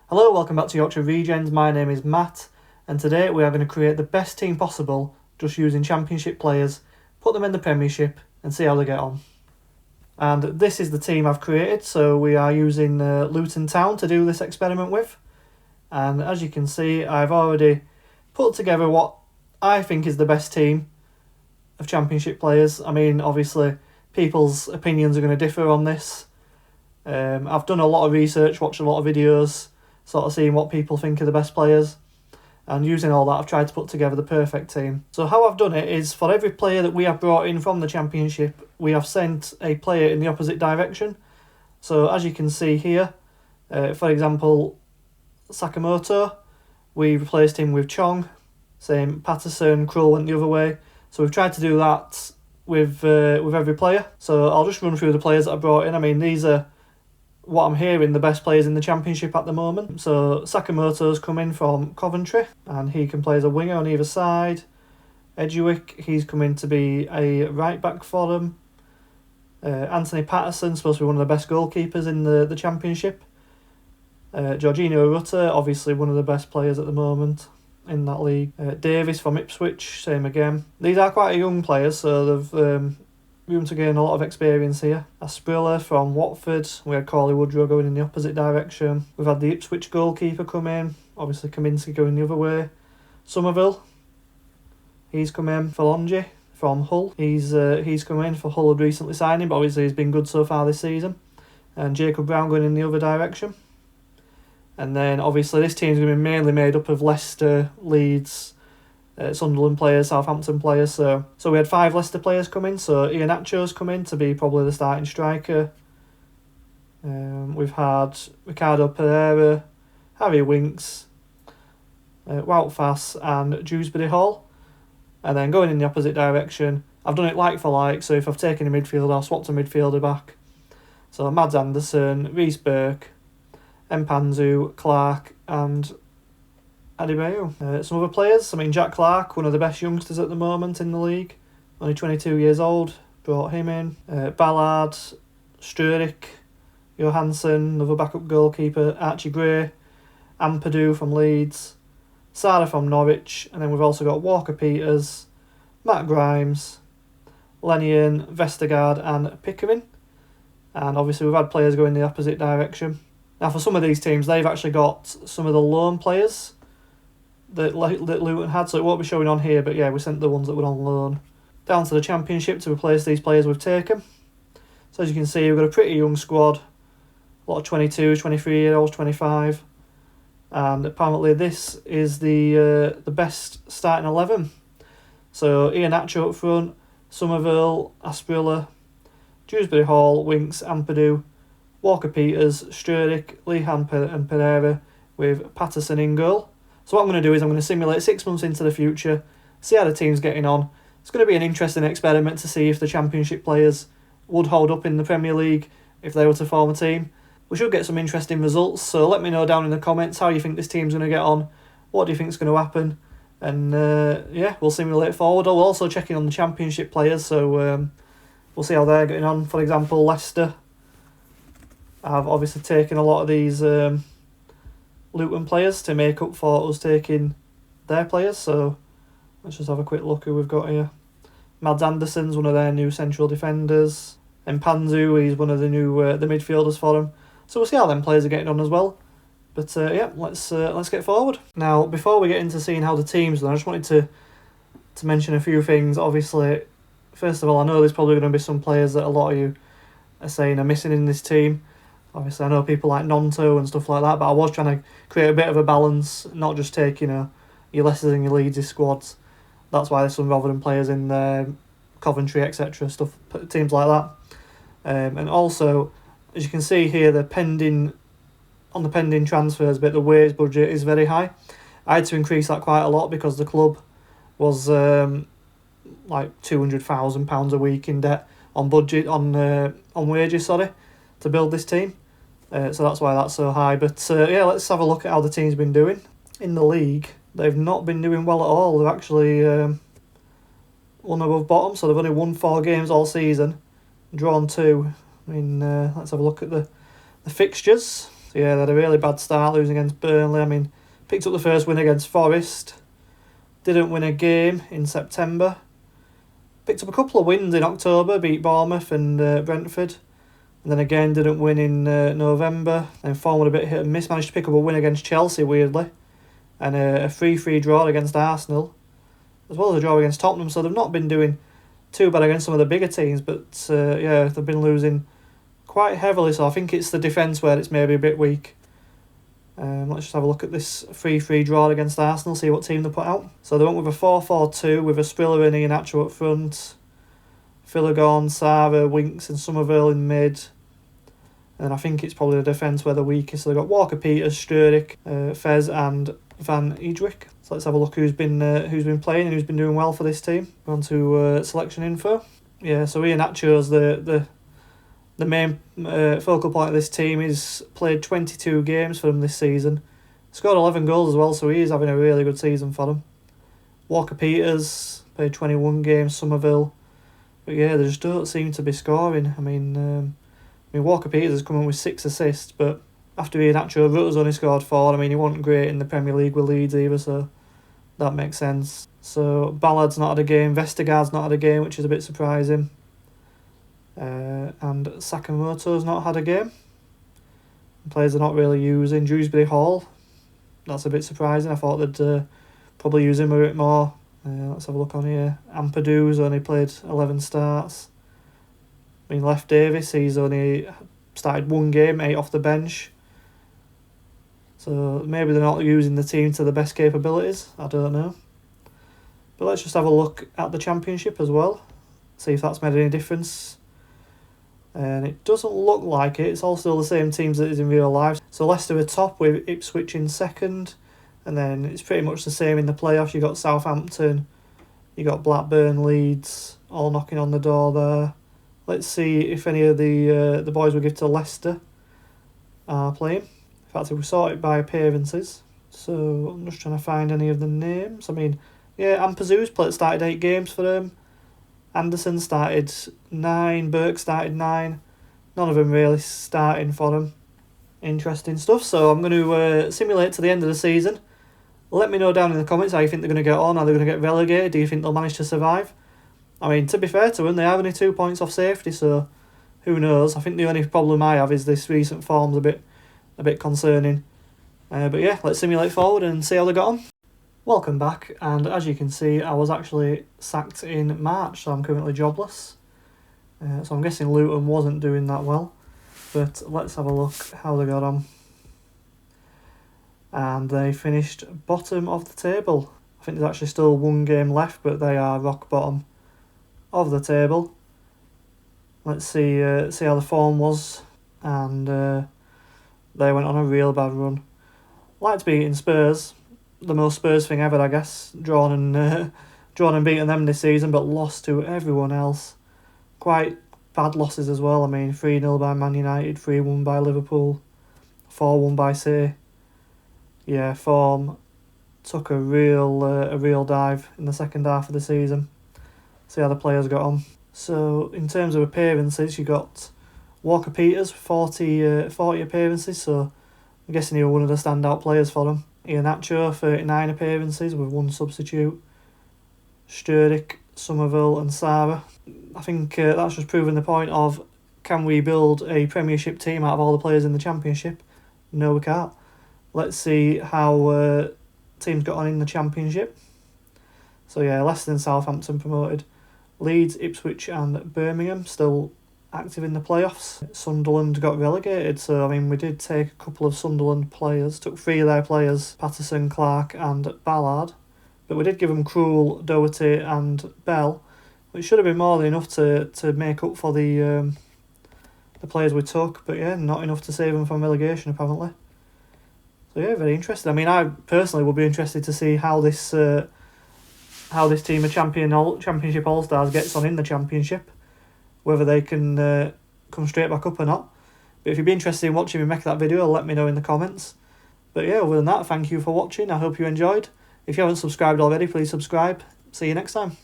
Hello, welcome back to Yorkshire Regens. My name is Matt, and today we are going to create the best team possible just using Championship players, put them in the Premiership and see how they get on. And this is the team I've created, so we are using Luton Town to do this experiment with. And as you can see, I've already put together what I think is the best team of Championship players. I mean, obviously, people's opinions are going to differ on this. I've done a lot of research, watched a lot of videos, sort of seeing what people think are the best players. And using all that, I've tried to put together the perfect team. So how I've done it is, for every player that we have brought in from the Championship, we have sent a player in the opposite direction. So as you can see here, for example, Sakamoto, we replaced him with Chong. Same Patterson, Krull went the other way. So we've tried to do that with every player. So I'll just run through the players that I brought in. I mean, these are what I'm hearing the best players in the Championship at the moment. So Sakamoto's come in from Coventry and he can play as a winger on either side. Edgewick, he's come in to be a right back for them. Anthony Patterson, supposed to be one of the best goalkeepers in the Championship. Jorginho Rutter, obviously one of the best players at the moment in that league. Davis from Ipswich, same again. These are quite young players, so they've room to gain a lot of experience here. Asprilla from Watford. We had Corley Woodrow going in the opposite direction. We've had the Ipswich goalkeeper come in. Obviously Kaminsky going the other way. Somerville, he's come in. Falonji from Hull. He's come in for Hull had recently signed him, but obviously he's been good so far this season. And Jacob Brown going in the other direction. And then obviously this team's going to be mainly made up of Leicester, Leeds, Sunderland players, Southampton players. So we had 5 Leicester players come in. So Iheanacho's come in to be probably the starting striker. We've had Ricardo Pereira, Harry Winks, Wout Fass and Dewsbury Hall. And then going in the opposite direction, I've done it like for like. So if I've taken a midfielder, I've swapped a midfielder back. So Mads Anderson, Reece Burke, Mpanzu, Clark and Adebayo. Some other players, I mean Jack Clark, one of the best youngsters at the moment in the league, only 22 years old, brought him in. Ballard, Sturridge, Johansson, another backup goalkeeper, Archie Gray, Ampadu from Leeds, Sara from Norwich, and then we've also got Walker Peters, Matt Grimes, Lenian, Vestergaard and Pickering. And obviously we've had players going the opposite direction. Now for some of these teams, they've actually got some of the loan players that Luton had, so it won't be showing on here, but yeah, we sent the ones that were on loan down to the Championship to replace these players we've taken. So as you can see, we've got a pretty young squad, a lot of 22, 23-year-olds, 25, and apparently this is the best starting 11. So Iheanacho up front, Somerville, Asprilla, Dewsbury Hall, Winks, Ampadu, Walker Peters, Sturridge, Lehan and Pereira with Patterson in goal. So what I'm going to do is I'm going to simulate 6 months into the future, see how the team's getting on. It's going to be an interesting experiment to see if the Championship players would hold up in the Premier League if they were to form a team. We should get some interesting results, so let me know down in the comments how you think this team's going to get on, what do you think is going to happen, and yeah, we'll simulate forward. I'll also check in on the Championship players, so we'll see how they're getting on. For example, Leicester, I've obviously taken a lot of these Luton players to make up for us taking their players, so let's just have a quick look who we've got here. Mads Anderson's one of their new central defenders. Mpanzu, he's one of the new the midfielders for them. So we'll see how them players are getting on as well. But yeah, let's get forward. Now, before we get into seeing how the team's done, I just wanted to mention a few things. Obviously, first of all, I know there's probably going to be some players that a lot of you are saying are missing in this team. Obviously, I know people like Nonto and stuff like that, but I was trying to create a bit of a balance, not just take, your Leicesters and your Leeds' squads. That's why there's some Rotherham players in there, Coventry, etc., stuff, teams like that. And also, as you can see here, the pending transfers bit, the wage budget is very high. I had to increase that quite a lot because the club was like £200,000 a week in debt on wages, to build this team. So that's why that's so high. But yeah, let's have a look at how the team's been doing. In the league, they've not been doing well at all. They've actually won above bottom, so they've only won 4 games all season, drawn 2. I mean, let's have a look at the fixtures. So yeah, they had a really bad start, losing against Burnley. I mean, picked up the first win against Forest. Didn't win a game in September. Picked up a couple of wins in October, beat Bournemouth and Brentford. And then again, didn't win in November. And form was a bit hit and miss. Managed to pick up a win against Chelsea, weirdly. And a 3-3 draw against Arsenal. As well as a draw against Tottenham. So they've not been doing too bad against some of the bigger teams. But yeah, they've been losing quite heavily. So I think it's the defence where it's maybe a bit weak. Let's just have a look at this 3-3 draw against Arsenal, see what team they put out. So they went with a 4-4-2 with a Skrilla and Iheanacho up front, Filigorn, Sara, Winks and Somerville in mid. And I think it's probably the defence where they're weakest. So they've got Walker Peters, Sturridge, Fez and Van Eedrick. So let's have a look who's been playing and who's been doing well for this team. On to selection info. Yeah, so Iheanacho's the main focal point of this team. He's played 22 games for them this season. Scored 11 goals as well, so he is having a really good season for them. Walker Peters played 21 games, Somerville. But yeah, they just don't seem to be scoring. I mean, Walker Peters has come in with 6 assists, but after Iheanacho, Rutter's only scored 4. I mean, he wasn't great in the Premier League with Leeds either, so that makes sense. So Ballard's not had a game, Vestergaard's not had a game, which is a bit surprising. And Sakamoto's not had a game. Players are not really using. Dewsbury Hall, that's a bit surprising. I thought they'd probably use him a bit more. Let's have a look on here. Ampadu's only played 11 starts. I mean, Left Davis, he's only started 1 game, 8 off the bench. So maybe they're not using the team to the best capabilities. I don't know. But let's just have a look at the Championship as well. See if that's made any difference. And it doesn't look like it. It's all still the same teams that it is in real life. So Leicester are top with Ipswich in second. And then it's pretty much the same in the playoffs. You got Southampton, you got Blackburn, Leeds, all knocking on the door there. Let's see if any of the boys we give to Leicester are playing. In fact, if we sort it by appearances. So I'm just trying to find any of the names. I mean, yeah, Ampadu's started 8 games for them. Anderson started 9, Burke started 9. None of them really starting for them. Interesting stuff. So I'm going to simulate to the end of the season. Let me know down in the comments how you think they're going to get on. Are they going to get relegated? Do you think they'll manage to survive? I mean, to be fair to them, they are only 2 points off safety, so who knows? I think the only problem I have is this recent form's a bit concerning. But yeah, let's simulate forward and see how they got on. Welcome back, and as you can see, I was actually sacked in March, so I'm currently jobless. So I'm guessing Luton wasn't doing that well, but let's have a look how they got on. And they finished bottom of the table. I think there's actually still 1 game left, but they are rock bottom of the table. Let's see how the form was, and they went on a real bad run. Liked beating Spurs. The most Spurs thing ever, I guess. Drawn and beaten them this season, but lost to everyone else. Quite bad losses as well. I mean, 3-0 by Man United, 3-1 by Liverpool, 4-1 by City. Yeah, form took a real dive in the second half of the season. See how the players got on. So in terms of appearances, you got Walker Peters, 40 appearances. So I'm guessing he was one of the standout players for them. Iheanacho, 39 appearances with 1 substitute. Sturridge, Somerville and Sara. I think that's just proving the point of, can we build a Premiership team out of all the players in the Championship? No, we can't. Let's see how teams got on in the Championship. So yeah, Leicester and Southampton promoted. Leeds, Ipswich and Birmingham still active in the playoffs. Sunderland got relegated, so I mean we did take a couple of Sunderland players, took 3 of their players, Patterson, Clark and Ballard, but we did give them Krul, Doherty and Bell, which should have been more than enough to make up for the players we took, but yeah, not enough to save them from relegation apparently. So yeah, very interesting. I mean, I personally would be interested to see how this team of Championship All-Stars gets on in the Championship, whether they can come straight back up or not. But if you'd be interested in watching me make that video, let me know in the comments. But yeah, other than that, thank you for watching. I hope you enjoyed. If you haven't subscribed already, please subscribe. See you next time.